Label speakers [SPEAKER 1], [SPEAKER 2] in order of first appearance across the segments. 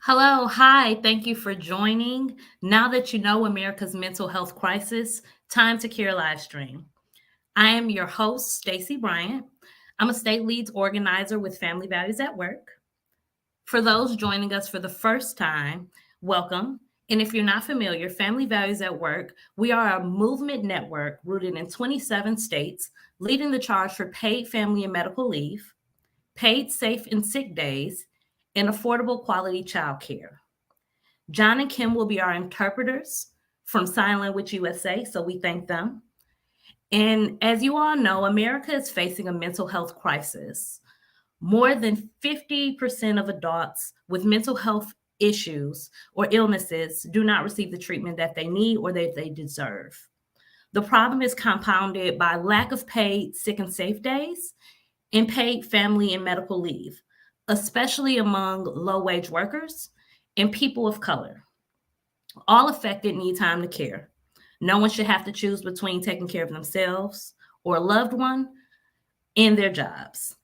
[SPEAKER 1] Hello, hi, thank you for joining. Now that you know America's mental health crisis, time to cure live stream. I am your host, Stacey Bryant. I'm a state leads organizer with Family Values at Work. For those joining us for the first time, welcome. And if you're not familiar, Family Values at Work, we are a movement network rooted in 27 states, leading the charge for paid family and medical leave, paid safe and sick days, and affordable quality childcare. John and Kim will be our interpreters from Sign Language USA, so we thank them. And as you all know, America is facing a mental health crisis. More than 50% of adults with mental health issues or illnesses do not receive the treatment that they need or that they deserve. The problem is compounded by lack of paid sick and safe days and paid family and medical leave, especially among low wage workers and people of color. All affected need time to care. No one should have to choose between taking care of themselves or a loved one and their jobs.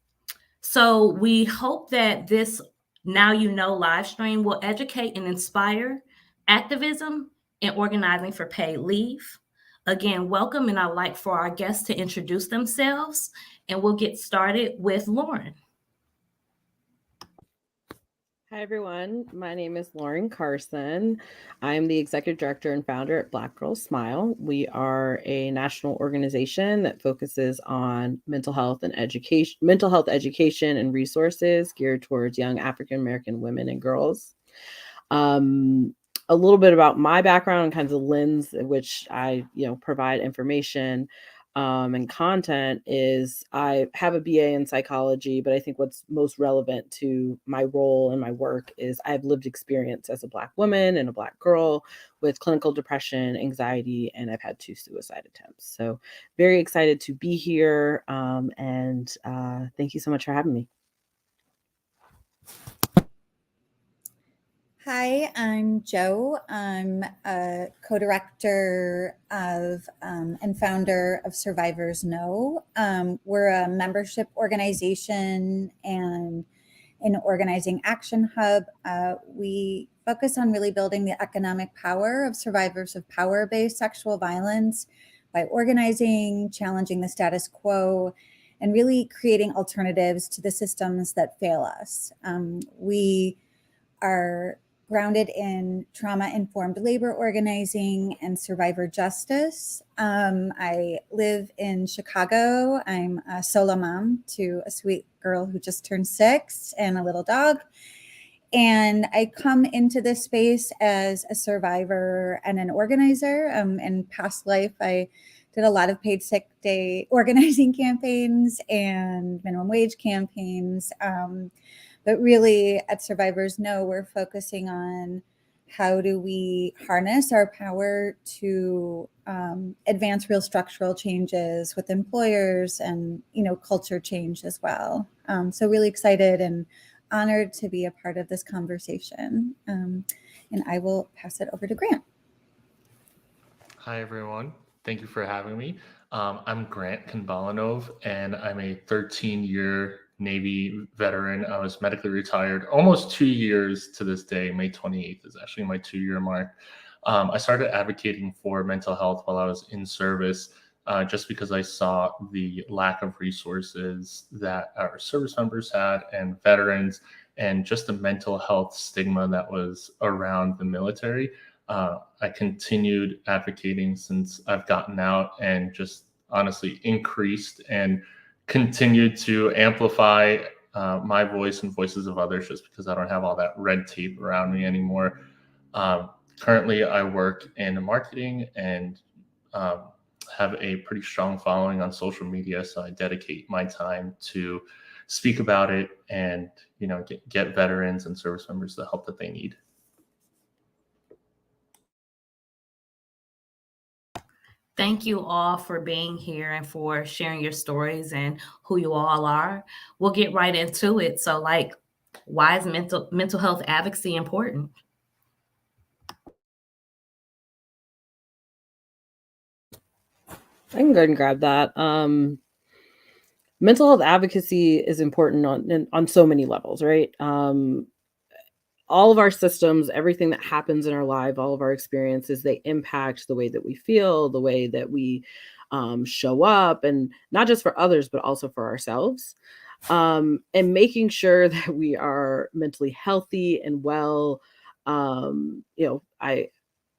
[SPEAKER 1] So we hope that this Now You Know live stream will educate and inspire activism and organizing for paid leave. Again, welcome, and I'd like for our guests to introduce themselves, and we'll get started with Lauren.
[SPEAKER 2] Hi, everyone. My name is Lauren Carson. I'm the executive director and founder at Black Girls Smile. We are a national organization that focuses on mental health education and resources geared towards young African American women and girls. A little bit about my background and kinds of lens in which I, provide information and content is I have a BA in psychology, but I think what's most relevant to my role and my work is I have lived experience as a Black woman and a Black girl with clinical depression, anxiety, and I've had 2 suicide attempts. So very excited to be here, and thank you so much for having me.
[SPEAKER 3] Hi, I'm Jo. I'm a co-director of and founder of Survivors Know. We're a membership organization and an organizing action hub. We focus on really building the economic power of survivors of power-based sexual violence by organizing, challenging the status quo, and really creating alternatives to the systems that fail us. We are grounded in trauma-informed labor organizing and survivor justice. I live in Chicago. I'm a solo mom to a sweet girl who just turned 6 and a little dog. And I come into this space as a survivor and an organizer. In past life, I did a lot of paid sick day organizing campaigns and minimum wage campaigns. But really, at Survivors Know, we're focusing on how do we harness our power to advance real structural changes with employers and, culture change as well. So really excited and honored to be a part of this conversation. And I will pass it over to Grant.
[SPEAKER 4] Hi, everyone. Thank you for having me. I'm Grant Konbalinov, and I'm a 13-year Navy veteran. I was medically retired almost 2 years to this day. May 28th is actually my 2-year mark. I started advocating for mental health while I was in service, just because I saw the lack of resources that our service members had and veterans, and just the mental health stigma that was around the military. I continued advocating since I've gotten out, and just honestly increased and continued to amplify my voice and voices of others, just because I don't have all that red tape around me anymore. Currently, I work in marketing and have a pretty strong following on social media, so I dedicate my time to speak about it and get veterans and service members the help that they need.
[SPEAKER 1] Thank you all for being here and for sharing your stories and who you all are. We'll get right into it. So, why is mental health advocacy important?
[SPEAKER 2] I can go ahead and grab that. Mental health advocacy is important on so many levels, right? all of our systems, everything that happens in our life, all of our experiences, they impact the way that we feel, the way that we show up, and not just for others, but also for ourselves. And making sure that we are mentally healthy and well.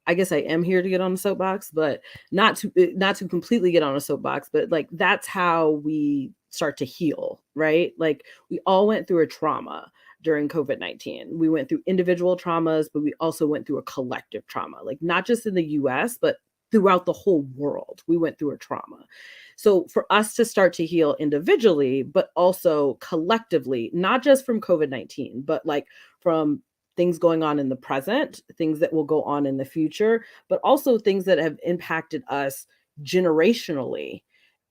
[SPEAKER 2] I guess I am here to get on the soapbox, but not to completely get on a soapbox, but like that's how we start to heal, right? Like we all went through a trauma during COVID-19. We went through individual traumas, but we also went through a collective trauma, like not just in the US, but throughout the whole world. We went through a trauma. So for us to start to heal individually, but also collectively, not just from COVID-19, but like from things going on in the present, things that will go on in the future, but also things that have impacted us generationally.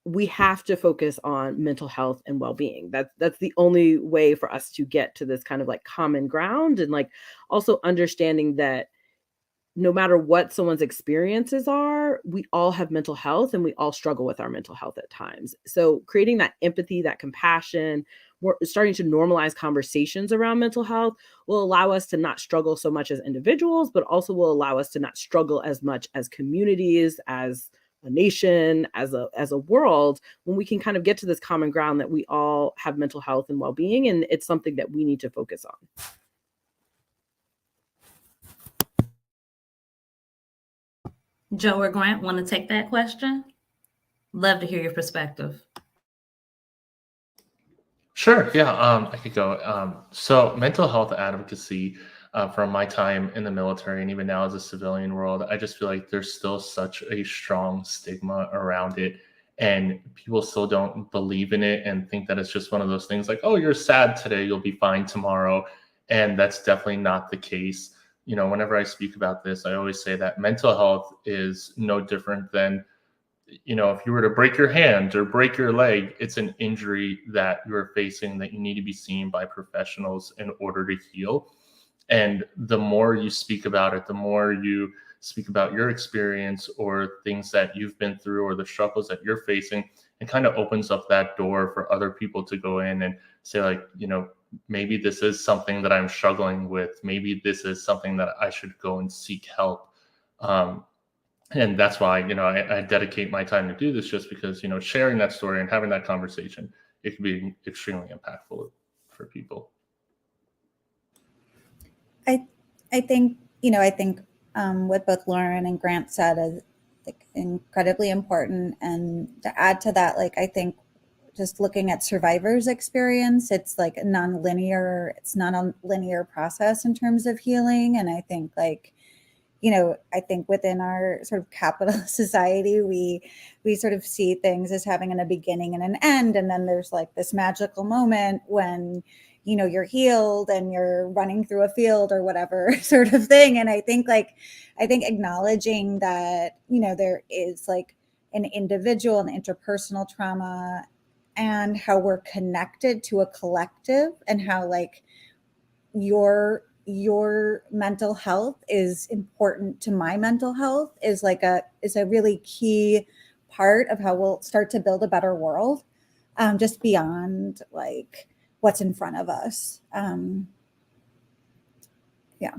[SPEAKER 2] We have to focus on mental health and well-being. That's the only way for us to get to this kind of like common ground, and like also understanding that no matter what someone's experiences are, we all have mental health and we all struggle with our mental health at times. So creating that empathy, that compassion, we're starting to normalize conversations around mental health will allow us to not struggle so much as individuals, but also will allow us to not struggle as much as communities, as a nation, as a world, when we can kind of get to this common ground that we all have mental health and well-being, and it's something that we need to focus on.
[SPEAKER 1] Joe or Grant, want to take that question? Love to hear your perspective.
[SPEAKER 4] Sure. Yeah. I could go. So mental health advocacy, from my time in the military and even now as a civilian world, I just feel like there's still such a strong stigma around it, and people still don't believe in it and think that it's just one of those things like, oh, you're sad today, you'll be fine tomorrow. And that's definitely not the case. Whenever I speak about this, I always say that mental health is no different than, if you were to break your hand or break your leg, it's an injury that you're facing that you need to be seen by professionals in order to heal. And the more you speak about it, the more you speak about your experience or things that you've been through or the struggles that you're facing, it kind of opens up that door for other people to go in and say, like, maybe this is something that I'm struggling with. Maybe this is something that I should go and seek help. And that's why, I dedicate my time to do this, just because, sharing that story and having that conversation, it can be extremely impactful for people.
[SPEAKER 3] I think what both Lauren and Grant said is like incredibly important. And to add to that, like I think just looking at survivors' experience, it's like it's not a linear process in terms of healing. And I think I think within our sort of capitalist society, we sort of see things as having a beginning and an end. And then there's like this magical moment when, you're healed and you're running through a field or whatever sort of thing. And I think acknowledging that, there is like an individual and interpersonal trauma and how we're connected to a collective, and how like your mental health is important to my mental health is a really key part of how we'll start to build a better world, just beyond like what's in front of us. Yeah.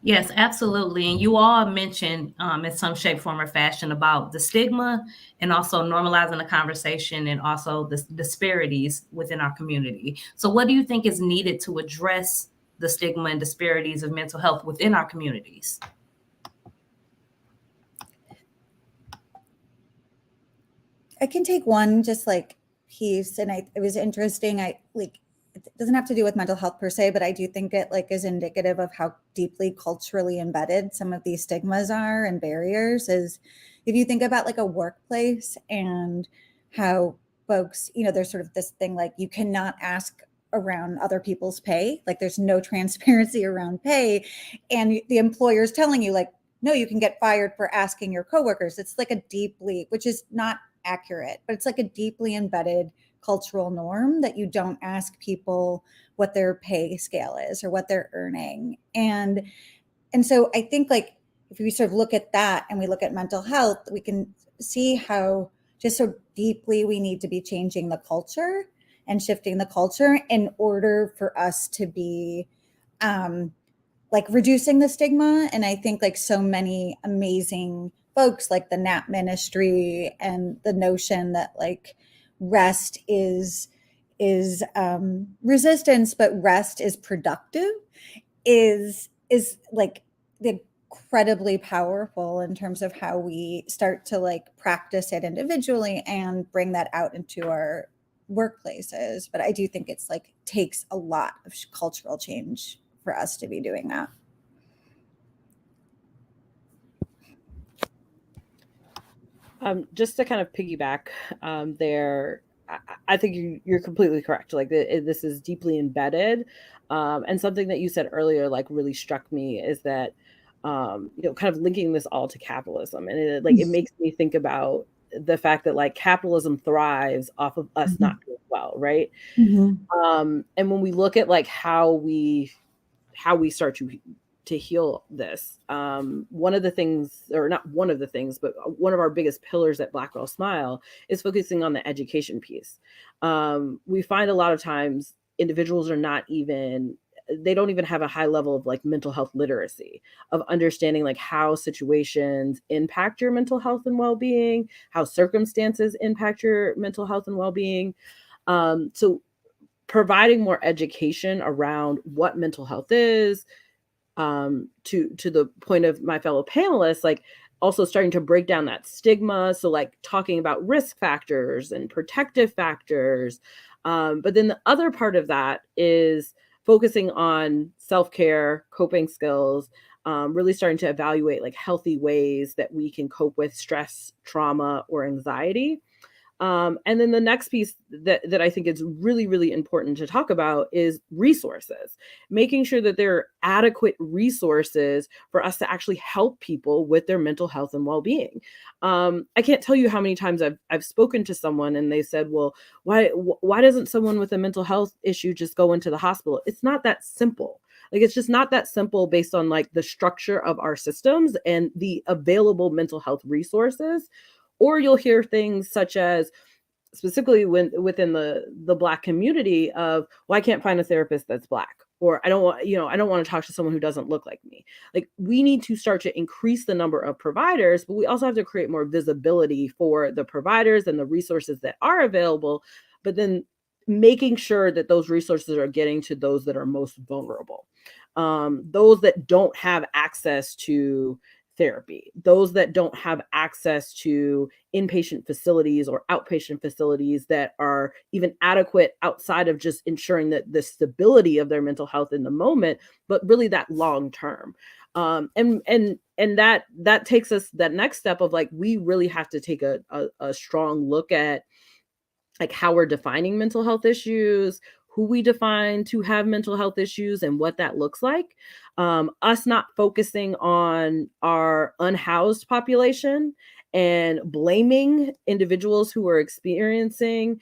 [SPEAKER 1] Yes, absolutely. And you all mentioned in some shape, form, or fashion about the stigma and also normalizing the conversation and also the disparities within our community. So what do you think is needed to address the stigma and disparities of mental health within our communities?
[SPEAKER 3] I can take one just like piece, and it was interesting. It doesn't have to do with mental health per se, but I do think it like is indicative of how deeply culturally embedded some of these stigmas are and barriers. Is if you think about like a workplace and how folks, there's sort of this thing like you cannot ask around other people's pay, like there's no transparency around pay, and the employer is telling you like, no, you can get fired for asking your coworkers. It's like which is not accurate, but it's like a deeply embedded cultural norm that you don't ask people what their pay scale is or what they're earning. And so I think like if we sort of look at that and we look at mental health, we can see how just so deeply we need to be changing the culture and shifting the culture in order for us to be like reducing the stigma. And I think like so many amazing folks like the NAP ministry and the notion that like rest is resistance, but rest is productive is like incredibly powerful in terms of how we start to like practice it individually and bring that out into our workplaces. But I do think it's like takes a lot of cultural change for us to be doing that.
[SPEAKER 2] Just to kind of piggyback there, I think you're completely correct. Like this is deeply embedded. And something that you said earlier, like really struck me is that, kind of linking this all to capitalism. And it makes me think about the fact that like capitalism thrives off of us not doing well, right? And when we look at like how we start to heal this, one of the things, or not one of the things, but one of our biggest pillars at Black Girl Smile is focusing on the education piece. We find a lot of times individuals are they don't even have a high level of like mental health literacy, of understanding like how situations impact your mental health and well-being, how circumstances impact your mental health and well-being. So providing more education around what mental health is, to the point of my fellow panelists, like also starting to break down that stigma. So like talking about risk factors and protective factors. But then the other part of that is focusing on self-care, coping skills, really starting to evaluate like healthy ways that we can cope with stress, trauma, or anxiety. And then the next piece that I think is really, really important to talk about is resources, making sure that there are adequate resources for us to actually help people with their mental health and well-being. I can't tell you how many times I've spoken to someone and they said, well, why doesn't someone with a mental health issue just go into the hospital? It's not that simple. Like, it's just not that simple based on like the structure of our systems and the available mental health resources. Or you'll hear things such as, specifically within the Black community, of, well, I can't find a therapist that's Black, or I don't want to talk to someone who doesn't look like me. Like, we need to start to increase the number of providers, but we also have to create more visibility for the providers and the resources that are available, but then making sure that those resources are getting to those that are most vulnerable, those that don't have access to therapy, those that don't have access to inpatient facilities or outpatient facilities that are even adequate outside of just ensuring that the stability of their mental health in the moment, but really that long term. And that takes us that next step of like, we really have to take a strong look at like how we're defining mental health issues, who we define to have mental health issues, and what that looks like. Us not focusing on our unhoused population and blaming individuals who are experiencing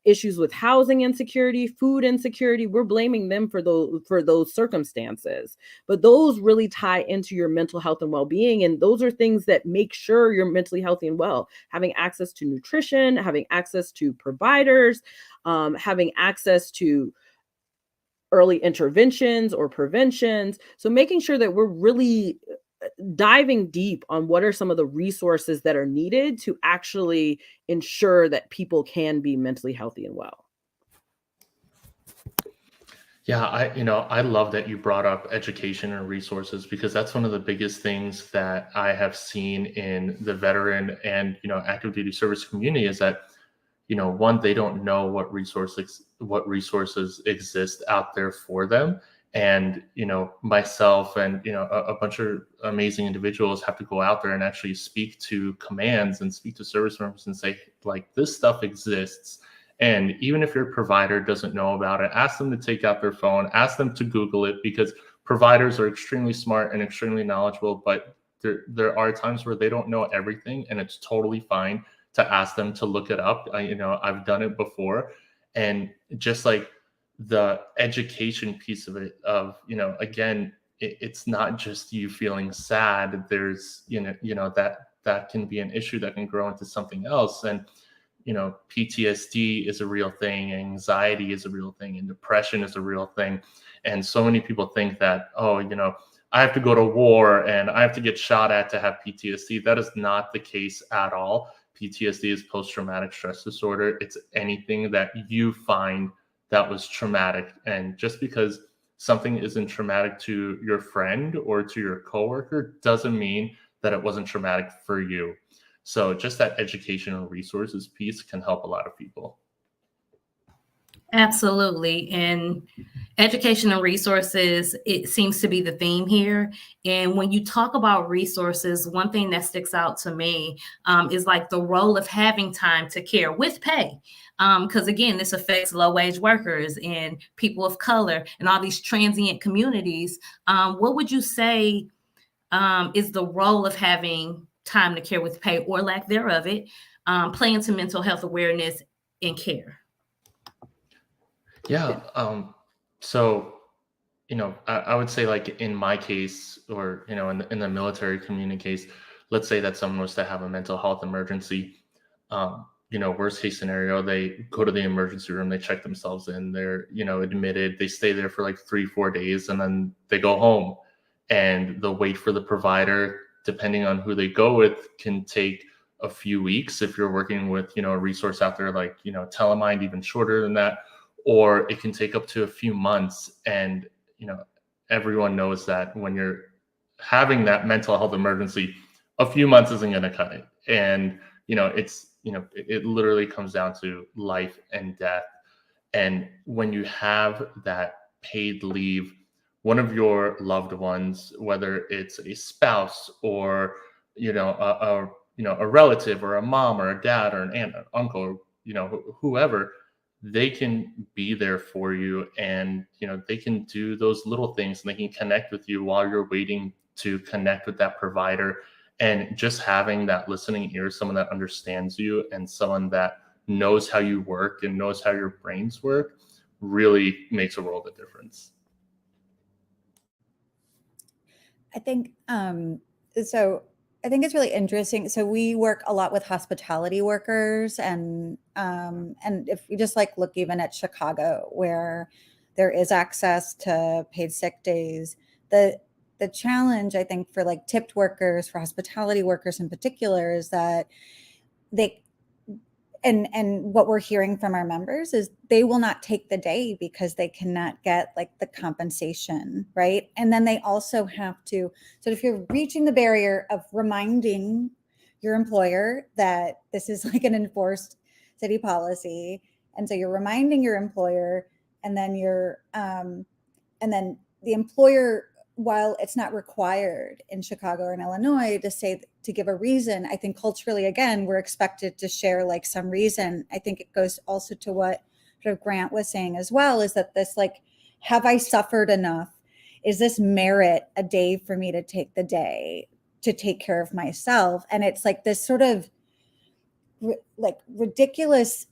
[SPEAKER 2] issues with housing insecurity, food insecurity. We're blaming them for those circumstances, but those really tie into your mental health and well-being, and those are things that make sure you're mentally healthy and well. Having access to nutrition, having access to providers, having access to early interventions or preventions. So making sure that we're really diving deep on what are some of the resources that are needed to actually ensure that people can be mentally healthy and well.
[SPEAKER 4] Yeah, I love that you brought up education and resources, because that's one of the biggest things that I have seen in the veteran and, active duty service community is that, one, they don't know what resources exist out there for them. And, myself and, a bunch of amazing individuals have to go out there and actually speak to commands and speak to service members and say, like, this stuff exists. And even if your provider doesn't know about it, ask them to take out their phone, ask them to Google it, because providers are extremely smart and extremely knowledgeable, but there are times where they don't know everything, and it's totally fine to ask them to look it up. I've done it before. And just like the education piece of it, again, it's not just you feeling sad. There's, that can be an issue that can grow into something else. And, PTSD is a real thing, anxiety is a real thing, and depression is a real thing. And so many people think that, oh, I have to go to war and I have to get shot at to have PTSD. That is not the case at all. PTSD is post-traumatic stress disorder. It's anything that you find that was traumatic. And just because something isn't traumatic to your friend or to your coworker doesn't mean that it wasn't traumatic for you. So just that educational resources piece can help a lot of people.
[SPEAKER 1] Absolutely. And education and resources, it seems to be the theme here. And when you talk about resources, one thing that sticks out to me is like the role of having time to care with pay. Because again, this affects low-wage workers and people of color and all these transient communities. What would you say is the role of having time to care with pay, or lack thereof it, play into mental health awareness and care?
[SPEAKER 4] Yeah. So, I would say, like in my case, or, in the military community case, let's say that someone was to have a mental health emergency. Worst case scenario, they go to the emergency room, they check themselves in, they're, admitted, they stay there for like 3-4 days, and then they go home, and the wait for the provider, depending on who they go with, can take a few weeks. If you're working with, a resource out there like, Telemind, even shorter than that, or it can take up to a few months. And, everyone knows that when you're having that mental health emergency, a few months isn't going to cut it. And, it literally comes down to life and death. And when you have that paid leave, one of your loved ones, whether it's a spouse or, a relative or a mom or a dad or an aunt, or uncle, whoever, they can be there for you, and they can do those little things, and they can connect with you while you're waiting to connect with that provider. And just having that listening ear, someone that understands you and someone that knows how you work and knows how your brains work, really makes a world of difference.
[SPEAKER 3] I think so. I think it's really interesting. So we work a lot with hospitality workers, and if we just like look even at Chicago, where there is access to paid sick days, the challenge, I think, for like tipped workers, for hospitality workers in particular, is that they and what we're hearing from our members is they will not take the day because they cannot get like the compensation, right? And then they also have to, so if you're reaching the barrier of reminding your employer that this is like an enforced city policy, and so you're reminding your employer, and then the employer, while it's not required in Chicago or in Illinois to give a reason, I think culturally, again, we're expected to share like some reason. I think it goes also to what sort of Grant was saying as well, is that this like, have I suffered enough? Is this merit a day for me to take the day to take care of myself? And it's like this sort of like ridiculous,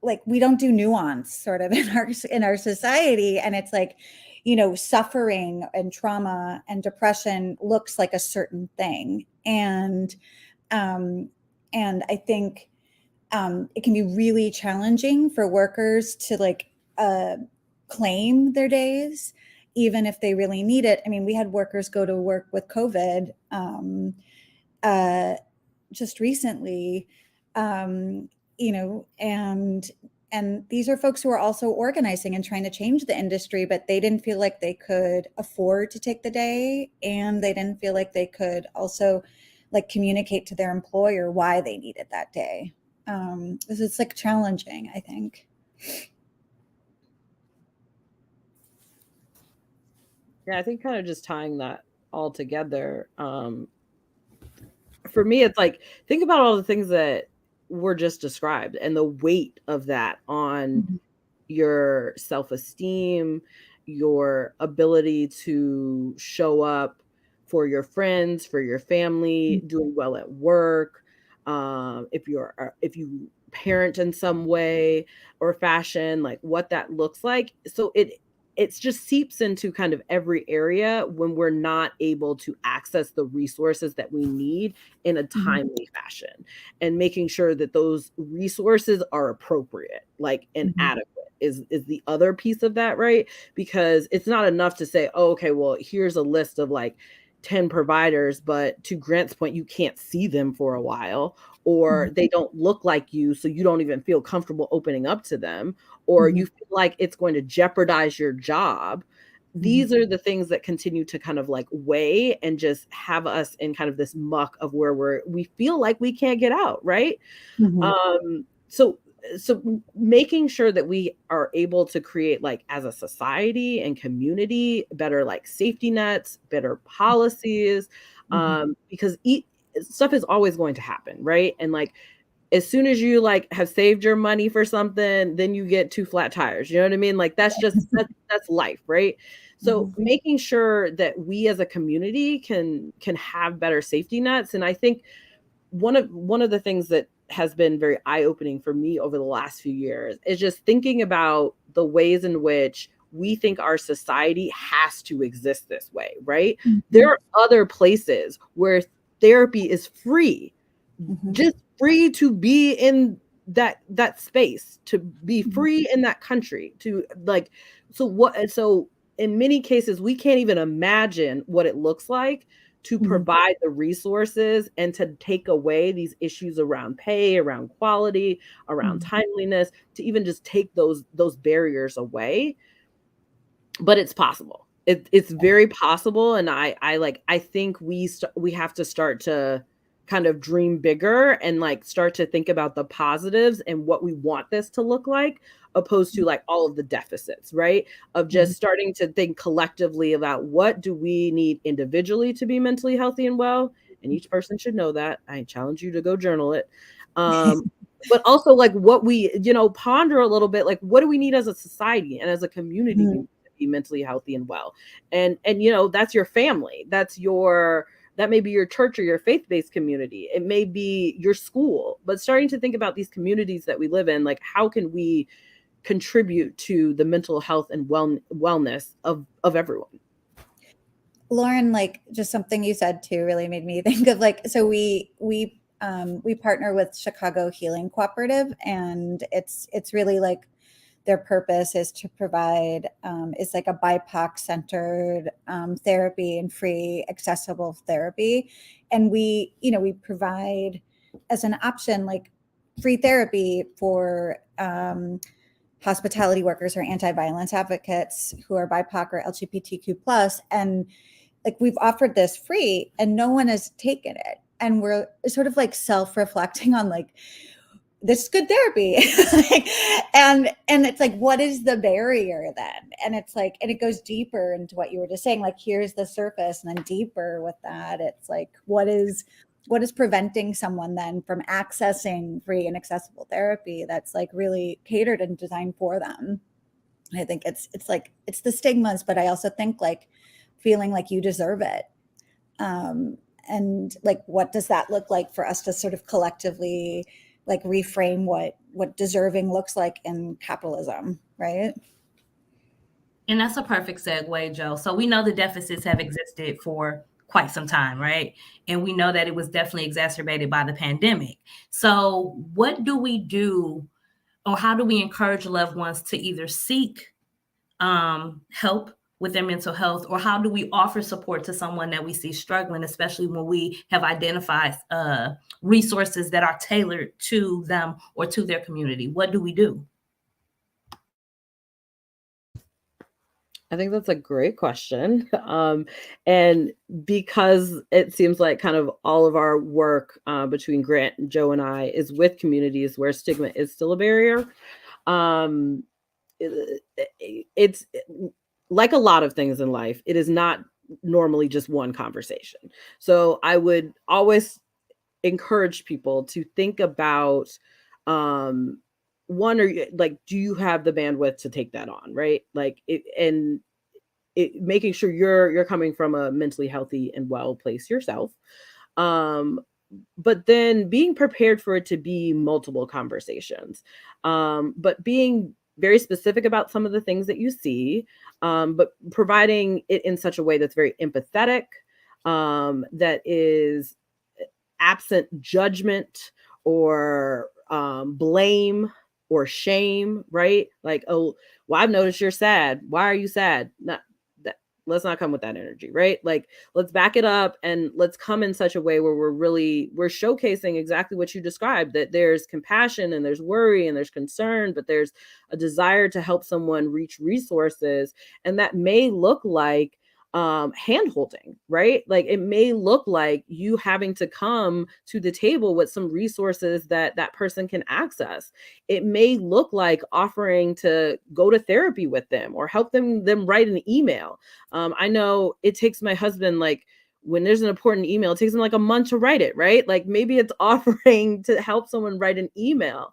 [SPEAKER 3] like we don't do nuance sort of in our society. And it's like, suffering and trauma and depression looks like a certain thing. And I think it can be really challenging for workers to like claim their days, even if they really need it. I mean, we had workers go to work with COVID just recently, and these are folks who are also organizing and trying to change the industry, but they didn't feel like they could afford to take the day, and they didn't feel like they could also like communicate to their employer why they needed that day. It's like challenging, I think.
[SPEAKER 2] Yeah, I think kind of just tying that all together. For me, it's like, think about all the things that were just described and the weight of that on your self-esteem, your ability to show up for your friends, for your family, doing well at work, if you parent in some way or fashion, like what that looks like. So it just seeps into kind of every area when we're not able to access the resources that we need in a timely fashion, and making sure that those resources are appropriate, like, and adequate is the other piece of that, right? Because it's not enough to say, oh, okay, well, here's a list of like 10 providers, but to Grant's point, you can't see them for a while, or they don't look like you, so you don't even feel comfortable opening up to them, or you feel like it's going to jeopardize your job. These are the things that continue to kind of like weigh and just have us in kind of this muck of where we feel like we can't get out, right? So making sure that we are able to create, like, as a society and community, better like safety nets, better policies, because stuff is always going to happen, right? And like, as soon as you like have saved your money for something, then you get 2 flat tires. You know what I mean? Like, that's just that's life, right? So making sure that we as a community can have better safety nets. And I think one of the things that has been very eye-opening for me over the last few years is just thinking about the ways in which we think our society has to exist this way, right? There are other places where therapy is free, just free to be in that space, to be free in that country, to like, so in many cases we can't even imagine what it looks like to provide the resources and to take away these issues around pay, around quality, around timeliness, to even just take those barriers away. But it's possible. It's very possible. And I think we have to start to kind of dream bigger and like start to think about the positives and what we want this to look like, opposed to like all of the deficits, right? Of just starting to think collectively about what do we need individually to be mentally healthy and well. And each person should know that. I challenge you to go journal it. But also like what we, ponder a little bit, like what do we need as a society and as a community to be mentally healthy and well? And that's your family. That may be your church or your faith-based community. It may be your school, but starting to think about these communities that we live in, like how can we contribute to the mental health and wellness of everyone?
[SPEAKER 3] Lauren, like just something you said too really made me think of like, so we partner with Chicago Healing Cooperative, and it's really like their purpose is to provide it's like a BIPOC centered therapy and free accessible therapy. And we provide as an option like free therapy for hospitality workers or anti-violence advocates who are BIPOC or LGBTQ plus. And like we've offered this free and no one has taken it. And we're sort of like self-reflecting on like, this is good therapy. and it's like, what is the barrier then? And it's like, and it goes deeper into what you were just saying, like, here's the surface, and then deeper with that, it's like, what is preventing someone then from accessing free and accessible therapy that's like really catered and designed for them? And I think it's like, it's the stigmas, but I also think like feeling like you deserve it. And like, what does that look like for us to sort of collectively like reframe what deserving looks like in capitalism, right?
[SPEAKER 1] And that's a perfect segue, Joe. So we know the deficits have existed for quite some time, right? And we know that it was definitely exacerbated by the pandemic. So what do we do, or how do we encourage loved ones to either seek help with their mental health, or how do we offer support to someone that we see struggling, especially when we have identified resources that are tailored to them or to their community? What do we do?
[SPEAKER 2] I think that's a great question. And because it seems like kind of all of our work between Grant and Joe and I is with communities where stigma is still a barrier. It's like a lot of things in life, it is not normally just one conversation. So I would always encourage people to think about one, or like, do you have the bandwidth to take that on, right? Like making sure you're coming from a mentally healthy and well place yourself. But then being prepared for it to be multiple conversations, but being very specific about some of the things that you see, but providing it in such a way that's very empathetic, that is absent judgment or blame or shame, right? Like, oh, well, I've noticed you're sad. Why are you sad? Not that. Let's not come with that energy, right? Like, let's back it up and let's come in such a way where we're showcasing exactly what you described, that there's compassion and there's worry and there's concern, but there's a desire to help someone reach resources. And that may look like hand holding, right? Like, it may look like you having to come to the table with some resources that that person can access. It may look like offering to go to therapy with them or help them write an email. I know it takes my husband, like, when there's an important email, it takes him like a month to write it, right? Like, maybe it's offering to help someone write an email.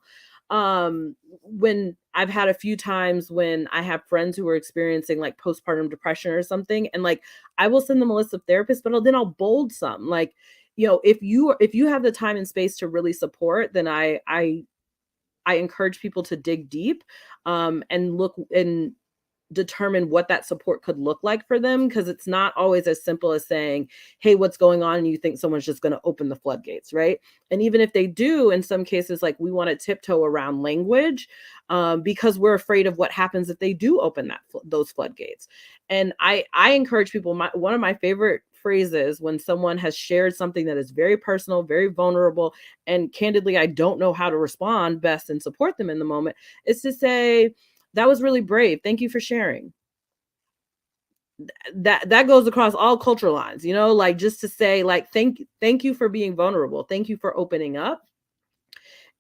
[SPEAKER 2] When I've had a few times when I have friends who are experiencing like postpartum depression or something, and like, I will send them a list of therapists, but then I'll bold some, like, if you have the time and space to really support, then I encourage people to dig deep, and look and determine what that support could look like for them, because it's not always as simple as saying, hey, what's going on, and you think someone's just going to open the floodgates, right? And even if they do, in some cases, like, we want to tiptoe around language, because we're afraid of what happens if they do open those floodgates. And I encourage people, one of my favorite phrases when someone has shared something that is very personal, very vulnerable, and candidly, I don't know how to respond best and support them in the moment, is to say, that was really brave. Thank you for sharing. That goes across all cultural lines, like, just to say, like, thank you for being vulnerable. Thank you for opening up.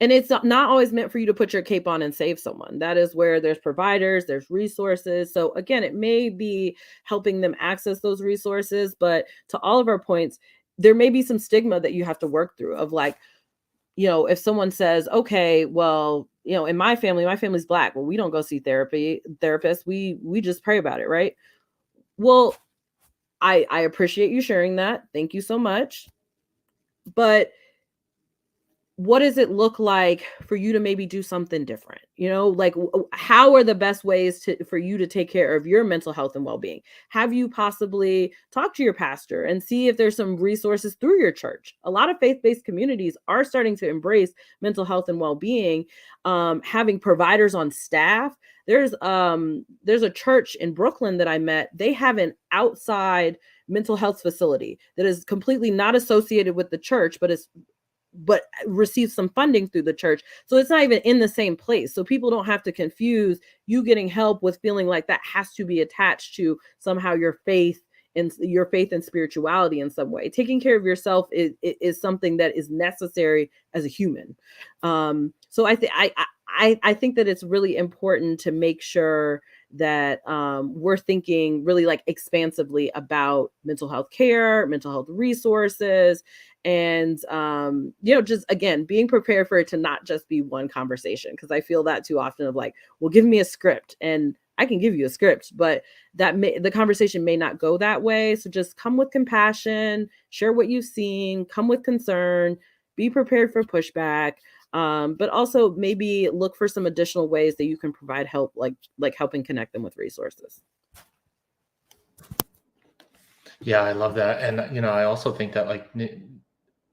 [SPEAKER 2] And it's not always meant for you to put your cape on and save someone. That is where there's providers, there's resources. So again, it may be helping them access those resources, but to all of our points, there may be some stigma that you have to work through of, like, if someone says, okay, well, in my family's Black. Well, we don't go see therapists. We just pray about it, right? Well, I appreciate you sharing that. Thank you so much. But what does it look like for you to maybe do something different? Like, how are the best ways for you to take care of your mental health and well-being? Have you possibly talked to your pastor and see if there's some resources through your church? A lot of faith-based communities are starting to embrace mental health and well-being, having providers on staff. There's a church in Brooklyn that I met. They have an outside mental health facility that is completely not associated with the church, but receive some funding through the church. So it's not even in the same place. So people don't have to confuse you getting help with feeling like that has to be attached to somehow your faith and spirituality in some way. Taking care of yourself is something that is necessary as a human. So I think that it's really important to make sure that we're thinking really, like, expansively about mental health care, mental health resources, and just, again, being prepared for it to not just be one conversation, because I feel that too often of, like, well, give me a script, and I can give you a script, but the conversation may not go that way. So just come with compassion, share what you've seen, come with concern, be prepared for pushback. But also maybe look for some additional ways that you can provide help, like helping connect them with resources.
[SPEAKER 4] Yeah, I love that. And I also think that, like,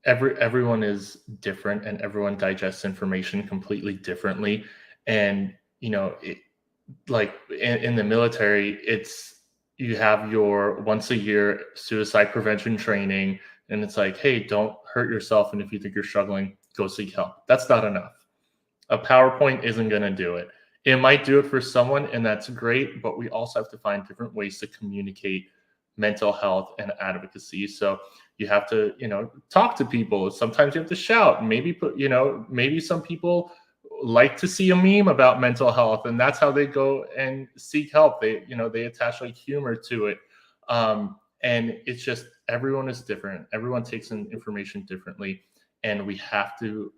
[SPEAKER 4] everyone is different and everyone digests information completely differently. And like in the military, you have your once a year suicide prevention training, and it's like, hey, don't hurt yourself, and if you think you're struggling, go seek help. That's not enough. A PowerPoint isn't going to do it. It might do it for someone, and that's great, but we also have to find different ways to communicate mental health and advocacy. So you have to, talk to people. Sometimes you have to shout. Maybe maybe some people like to see a meme about mental health, and that's how they go and seek help. They attach, like, humor to it. And it's just, everyone is different. Everyone takes in information differently, and we have to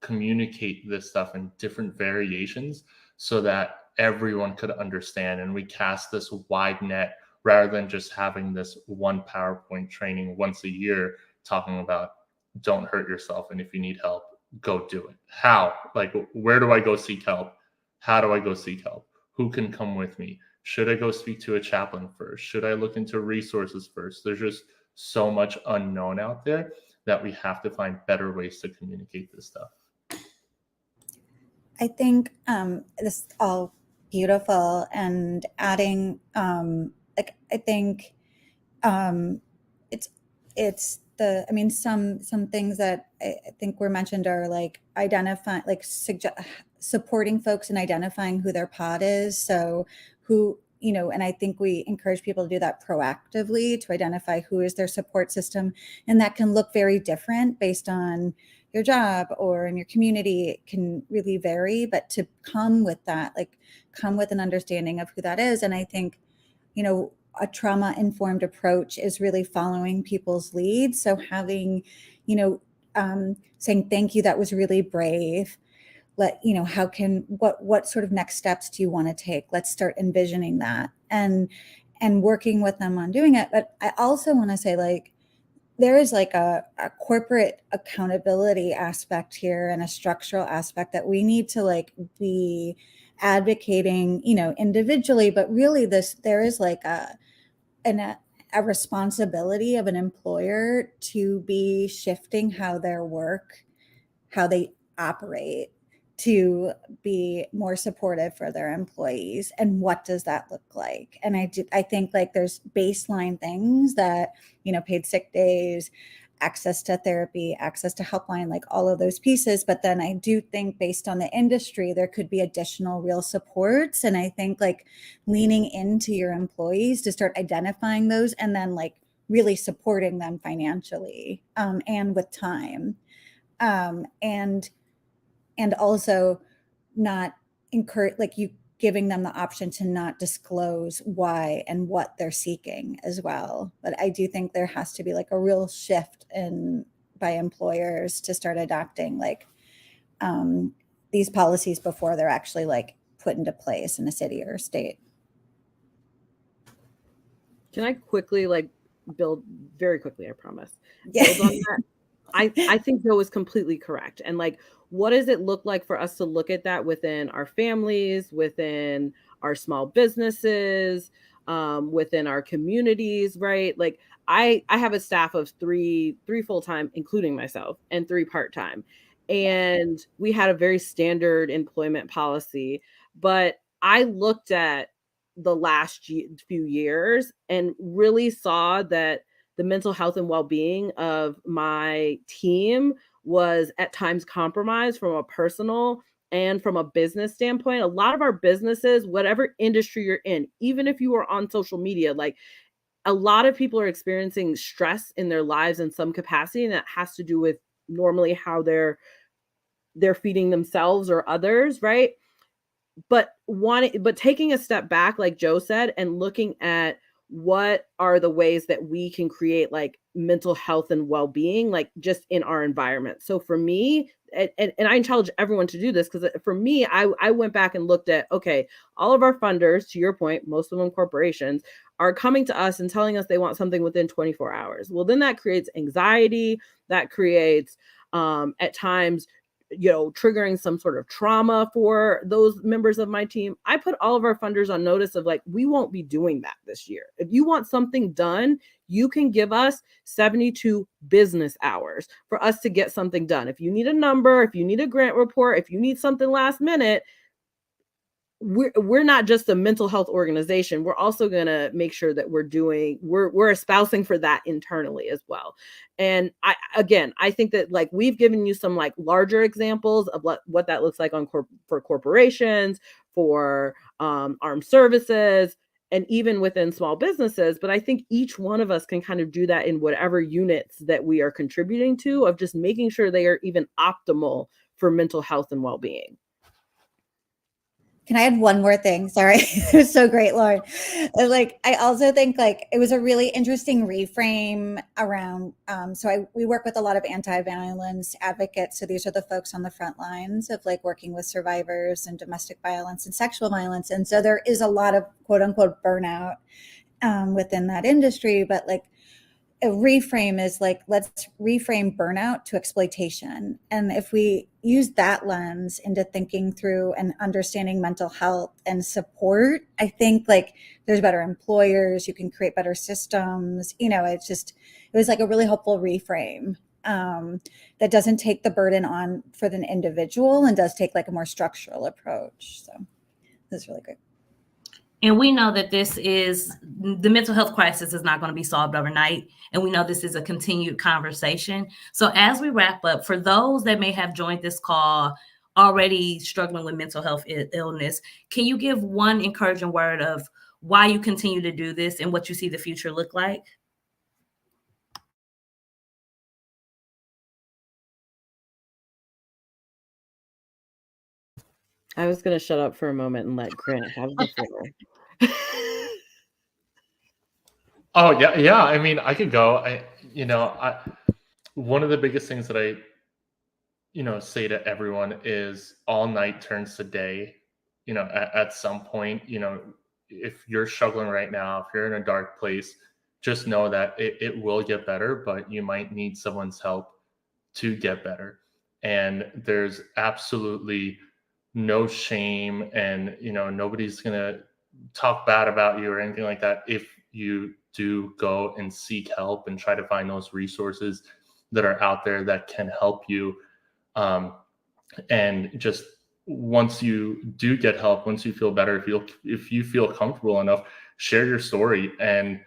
[SPEAKER 4] communicate this stuff in different variations so that everyone could understand, and we cast this wide net rather than just having this one PowerPoint training once a year talking about don't hurt yourself, and if you need help, go do it. How? Like, where do I go seek help? How do I go seek help? Who can come with me? Should I go speak to a chaplain first? Should I look into resources first? There's just so much unknown out there that we have to find better ways to communicate this stuff.
[SPEAKER 3] I think this is all beautiful, and adding like I think it's the I mean some things that I think were mentioned are like identifying, like supporting folks and identifying who their pod is. So who, you know, and I think we encourage people to do that proactively, to identify who is their support system, and that can look very different based on your job or in your community. It can really vary, but to come with that, like come with an understanding of who that is. And I think, you know, a trauma informed approach is really following people's leads. So having, you know, saying thank you, that was really brave. You know, how can, what sort of next steps do you want to take? Let's start envisioning that and working with them on doing it. But I also want to say, like, there is like a corporate accountability aspect here and a structural aspect that we need to like be advocating, you know, individually, but really there is like a responsibility of an employer to be shifting how they operate, to be more supportive for their employees. And what does that look like? And I think like there's baseline things that, you know, paid sick days, access to therapy, access to helpline, like all of those pieces. But then I do think based on the industry, there could be additional real supports. And I think like leaning into your employees to start identifying those and then like really supporting them financially and with time. And also not encourage, like you giving them the option to not disclose why and what they're seeking as well. But I do think there has to be like a real shift by employers to start adopting like these policies before they're actually like put into place in a city or state.
[SPEAKER 2] Can I quickly build very quickly, I promise.
[SPEAKER 3] Yeah.
[SPEAKER 2] Build on that. I think Joe is completely correct. And like, what does it look like for us to look at that within our families, within our small businesses, within our communities, right? Like I have a staff of three full-time, including myself, and 3 part-time. And we had a very standard employment policy, but I looked at the last few years and really saw that the mental health and well-being of my team was at times compromised from a personal and from a business standpoint. A lot of our businesses, whatever industry you're in, even if you are on social media, like a lot of people are experiencing stress in their lives in some capacity, and that has to do with normally how they're feeding themselves or others, right? But taking a step back, like Joe said, and looking at what are the ways that we can create like mental health and well-being, like just in our environment. So for me, and I challenge everyone to do this, because for me, I went back and looked at, okay, all of our funders, to your point, most of them corporations, are coming to us and telling us they want something within 24 hours. Well, then that creates anxiety, that creates at times, you know, triggering some sort of trauma for those members of my team. I put all of our funders on notice of like, we won't be doing that this year. If you want something done, you can give us 72 business hours for us to get something done. If you need a number, if you need a grant report, if you need something last minute, we're not just a mental health organization. We're also going to make sure that we're espousing for that internally as well. And I think that like we've given you some like larger examples of what that looks like for corporations, for armed services, and even within small businesses. But I think each one of us can kind of do that in whatever units that we are contributing to, of just making sure they are even optimal for mental health and well-being.
[SPEAKER 3] Can I add one more thing? Sorry. It was so great, Lauren. Like, I also think like it was a really interesting reframe around, we work with a lot of anti-violence advocates. So these are the folks on the front lines of like working with survivors and domestic violence and sexual violence. And so there is a lot of quote unquote burnout within that industry, but like, a reframe is like, let's reframe burnout to exploitation. And if we use that lens into thinking through and understanding mental health and support, I think like there's better employers, you can create better systems. It was like a really helpful reframe that doesn't take the burden on for the individual and does take like a more structural approach. So that's really great.
[SPEAKER 1] And we know that the mental health crisis is not going to be solved overnight. And we know this is a continued conversation. So as we wrap up, for those that may have joined this call already struggling with mental health illness, can you give one encouraging word of why you continue to do this and what you see the future look like?
[SPEAKER 2] I was going to shut up for a moment and let Grant have the floor.
[SPEAKER 4] Oh yeah. I mean, I could go. One of the biggest things that I, say to everyone is all night turns to day. At some point, if you're struggling right now, if you're in a dark place, just know that it will get better, but you might need someone's help to get better. And there's absolutely no shame, and nobody's gonna talk bad about you or anything like that if you do go and seek help and try to find those resources that are out there that can help you. And just once you do get help, once you feel better, if you feel comfortable enough, share your story and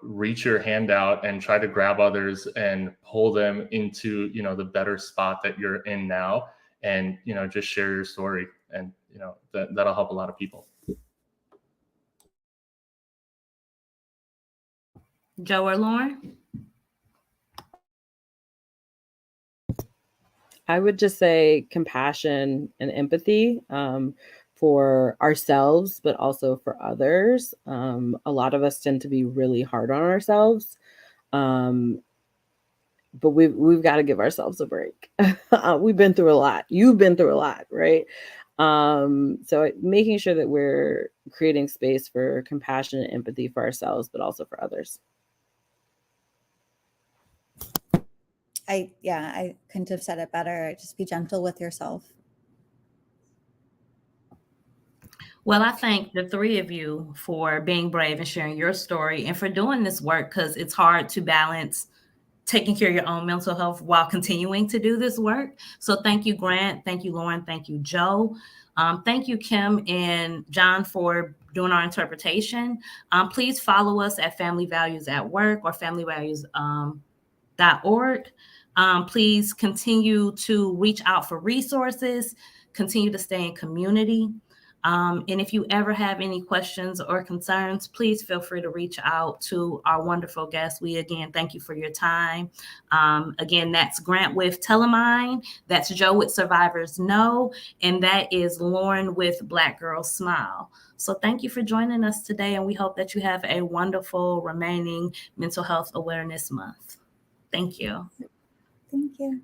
[SPEAKER 4] reach your hand out and try to grab others and pull them into the better spot that you're in now, and just share your story, and that'll help a lot of people.
[SPEAKER 1] Joe or Lauren?
[SPEAKER 2] I would just say compassion and empathy for ourselves, but also for others. A lot of us tend to be really hard on ourselves, but we've got to give ourselves a break. We've been through a lot. You've been through a lot, right? So making sure that we're creating space for compassion and empathy for ourselves, but also for others.
[SPEAKER 3] I couldn't have said it better. Just be gentle with yourself.
[SPEAKER 1] Well, I thank the three of you for being brave and sharing your story and for doing this work, because it's hard to balance taking care of your own mental health while continuing to do this work. So thank you, Grant. Thank you, Lauren. Thank you, Joe. Thank you, Kim and John, for doing our interpretation. Please follow us at Family Values at Work or familyvalues.org. Please continue to reach out for resources, continue to stay in community. And if you ever have any questions or concerns, please feel free to reach out to our wonderful guests. We, again, thank you for your time. Again, that's Grant with Telemine. That's Joe with Survivors Know. And that is Lauren with Black Girls Smile. So thank you for joining us today. And we hope that you have a wonderful remaining Mental Health Awareness Month. Thank you.
[SPEAKER 3] Thank you.